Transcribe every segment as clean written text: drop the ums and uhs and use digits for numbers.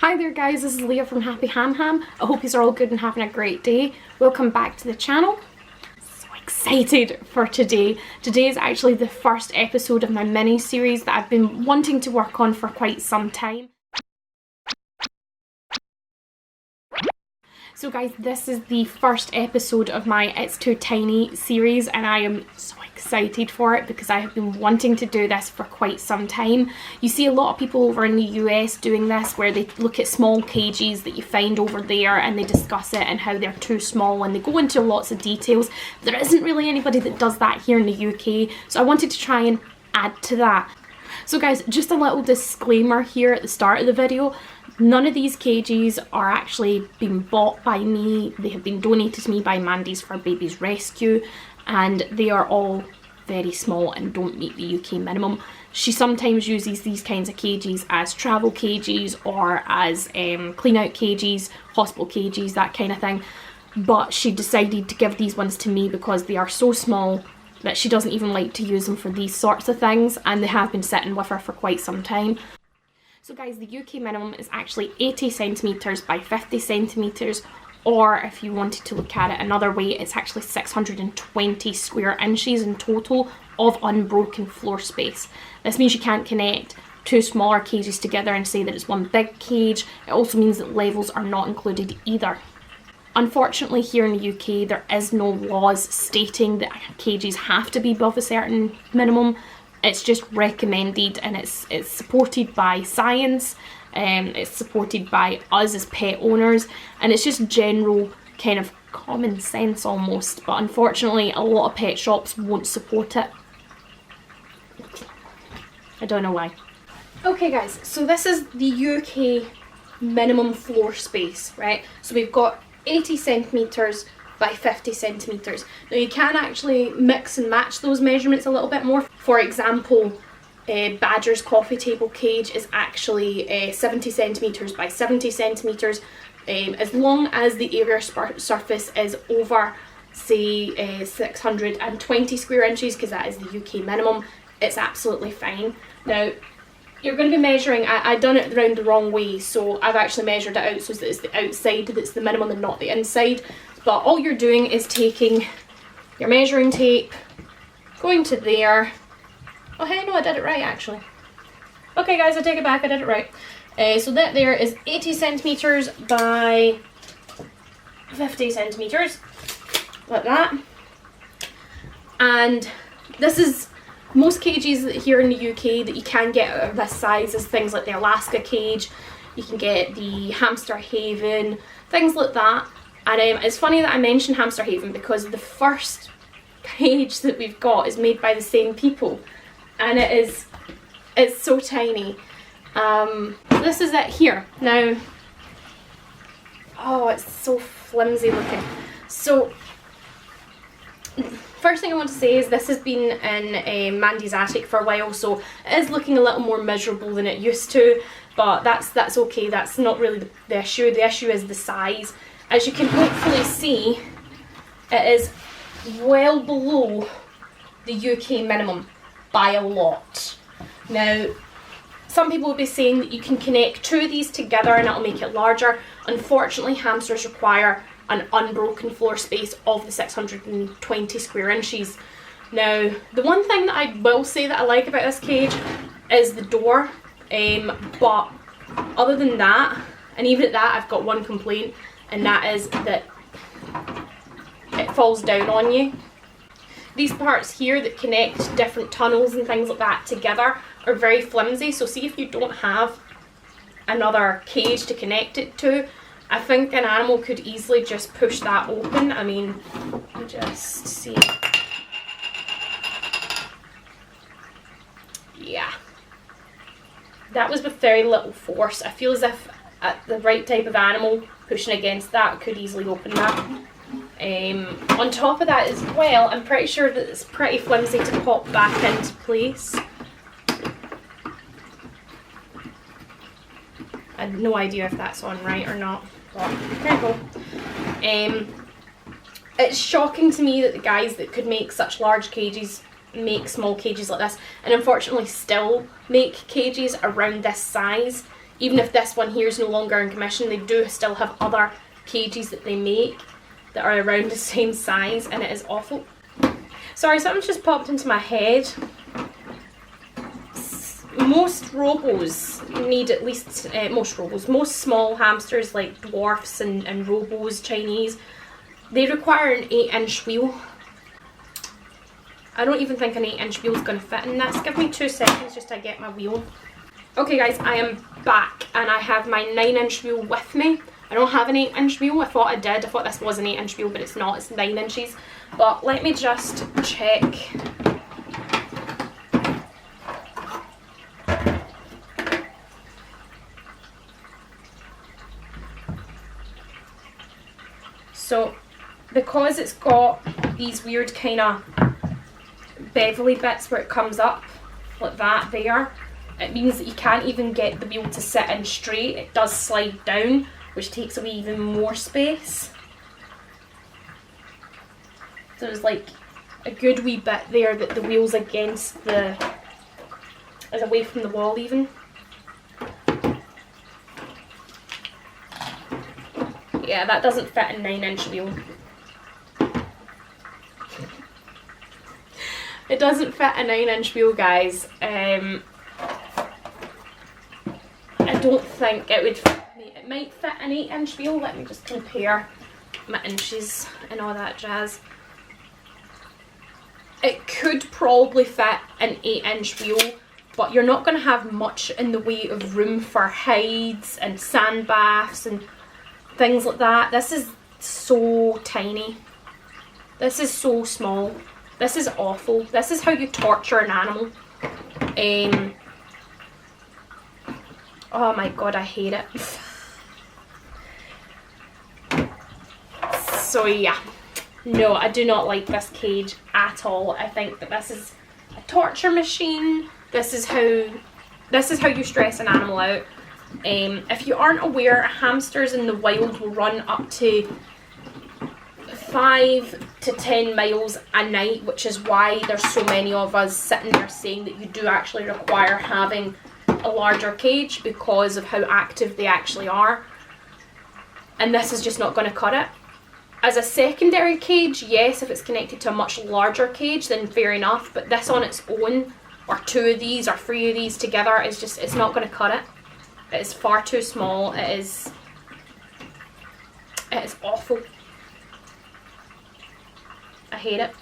Hi there guys, this is Leah from Happy Ham Ham. I hope you're all good and having a great day. Welcome back to the channel. So excited for today. Today is actually the first episode of my mini series that I've been wanting to work on for quite some time. So guys, this is the first episode of my It's Too Tiny series and I am so excited for it because I have been wanting to do this for quite some time. You see a lot of people over in the US doing this where they look at small cages that you find over there and they discuss it and how they're too small and they go into lots of details. There isn't really anybody that does that here in the UK, so I wanted to try and add to that. So guys, just a little disclaimer here at the start of the video. None of these cages are actually being bought by me. They have been donated to me by Mandy's Furbabies Rescue and they are all very small and don't meet the UK minimum. She sometimes uses these kinds of cages as travel cages or as clean out cages, hospital cages, that kind of thing. But she decided to give these ones to me because they are so small that she doesn't even like to use them for these sorts of things, and they have been sitting with her for quite some time. So guys, the UK minimum is actually 80 centimetres by 50 centimetres, or if you wanted to look at it another way, it's actually 620 square inches in total of unbroken floor space. This means you can't connect two smaller cages together and say that it's one big cage. It also means that levels are not included either. Unfortunately, here in the UK, there is no laws stating that cages have to be above a certain minimum. It's just recommended and it's supported by science, it's supported by us as pet owners, and it's just general kind of common sense almost. But unfortunately, a lot of pet shops won't support it. I don't know why. Okay guys, so this is the UK minimum floor space, right? So we've got 80 centimetres by 50 centimetres. Now you can actually mix and match those measurements a little bit more. For example, Badger's coffee table cage is actually 70 centimetres by 70 centimetres. As long as the area surface is over, say, 620 square inches, because that is the UK minimum, it's absolutely fine. Now, you're going to be measuring, I've done it around the wrong way, so I've actually measured it out so that it's the outside that's the minimum and not the inside. But all you're doing is taking your measuring tape, going to there. Oh hey, no, I did it right actually. Okay guys, I take it back, I did it right. So that there is 80 centimetres by 50 centimetres, like that. And this is, most cages here in the UK that you can get out of this size is things like the Alaska cage, you can get the Hamster Heaven, things like that. And it's funny that I mentioned Hamster Heaven because the first cage that we've got is made by the same people, and it's so tiny. This is it here. Now, oh, it's so flimsy looking. So, first thing I want to say is this has been in Mandy's attic for a while, so it is looking a little more miserable than it used to, but that's okay. That's not really the issue. The issue is the size. As you can hopefully see, it is well below the UK minimum by a lot. Now, some people will be saying that you can connect two of these together and it'll make it larger. Unfortunately, hamsters require an unbroken floor space of the 620 square inches. Now, the one thing that I will say that I like about this cage is the door, but other than that, and even at that, I've got one complaint, and that is that it falls down on you. These parts here that connect different tunnels and things like that together are very flimsy, so see if you don't have another cage to connect it to, I think an animal could easily just push that open. I mean, just see. Yeah. That was with very little force. I feel as if the right type of animal pushing against that could easily open that. On top of that as well, I'm pretty sure that it's pretty flimsy to pop back into place. I have no idea if that's on right or not, but there you go. It's shocking to me that the guys that could make such large cages make small cages like this, and unfortunately still make cages around this size, even if this one here is no longer in commission, they do still have other cages that they make that are around the same size, and it is awful. Sorry, something just popped into my head. Most robos need at least, most small hamsters like dwarfs and robos, Chinese, they require an 8-inch wheel. I don't even think an 8-inch wheel is going to fit in this. Give me 2 seconds just to get my wheel. Okay guys, I am back and I have my 9-inch wheel with me. I don't have an 8-inch wheel. I thought I did. I thought this was an 8-inch wheel, but it's not. It's 9 inches. But let me just check. So, because it's got these weird kind of bevelly bits where it comes up like that there, it means that you can't even get the wheel to sit in straight. It does slide down, which takes away even more space. So there's like a good wee bit there that the wheel's against the, is away from the wall even. Yeah, that doesn't fit a 9-inch wheel. It doesn't fit a 9-inch wheel, guys. I don't think it would fit me. It might fit an 8-inch wheel. Let me just compare my inches and all that jazz. It could probably fit an 8-inch wheel, but you're not going to have much in the way of room for hides and sand baths and things like that. This is so tiny. This is so small. This is awful. This is how you torture an animal. Oh my god, I hate it. So yeah, no, I do not like this cage at all. I think that this is a torture machine. This is how you stress an animal out. If you aren't aware, hamsters in the wild will run up to 5 to 10 miles a night, which is why there's so many of us sitting there saying that you do actually require having a larger cage because of how active they actually are. And this is just not going to cut it. As a secondary cage, yes, if it's connected to a much larger cage, then fair enough, but this on its own, or 2 of these or 3 of these together, is just, it's not going to cut it. It is far too small. It is awful. I hate it.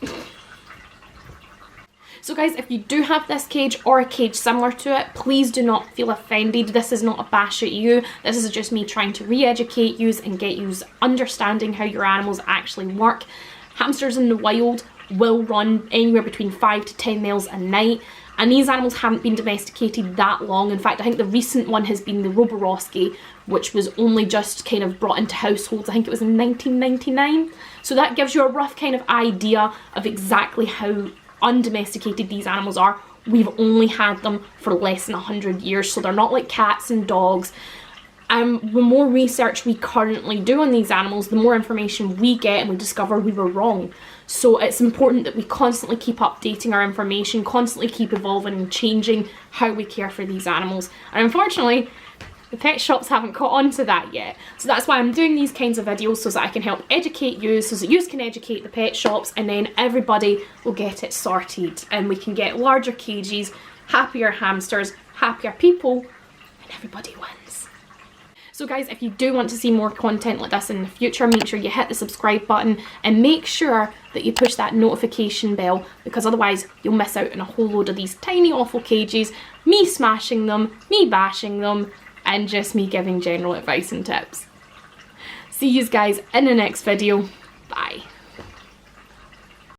So guys, if you do have this cage or a cage similar to it, please do not feel offended. This is not a bash at you. This is just me trying to re-educate you and get you understanding how your animals actually work. Hamsters in the wild will run anywhere between 5 to 10 miles a night. And these animals haven't been domesticated that long. In fact, I think the recent one has been the Roboroski, which was only just kind of brought into households. I think it was in 1999. So that gives you a rough kind of idea of exactly how undomesticated these animals are. We've only had them for less than 100 years, so they're not like cats and dogs. The more research we currently do on these animals, the more information we get and we discover we were wrong. So it's important that we constantly keep updating our information, constantly keep evolving and changing how we care for these animals. And unfortunately, the pet shops haven't caught on to that yet. So that's why I'm doing these kinds of videos, so that I can help educate you, so that you can educate the pet shops, and then everybody will get it sorted and we can get larger cages, happier hamsters, happier people, and everybody wins. So guys, if you do want to see more content like this in the future, make sure you hit the subscribe button and make sure that you push that notification bell, because otherwise you'll miss out on a whole load of these tiny awful cages, me smashing them, me bashing them, and just me giving general advice and tips. See you guys in the next video. Bye.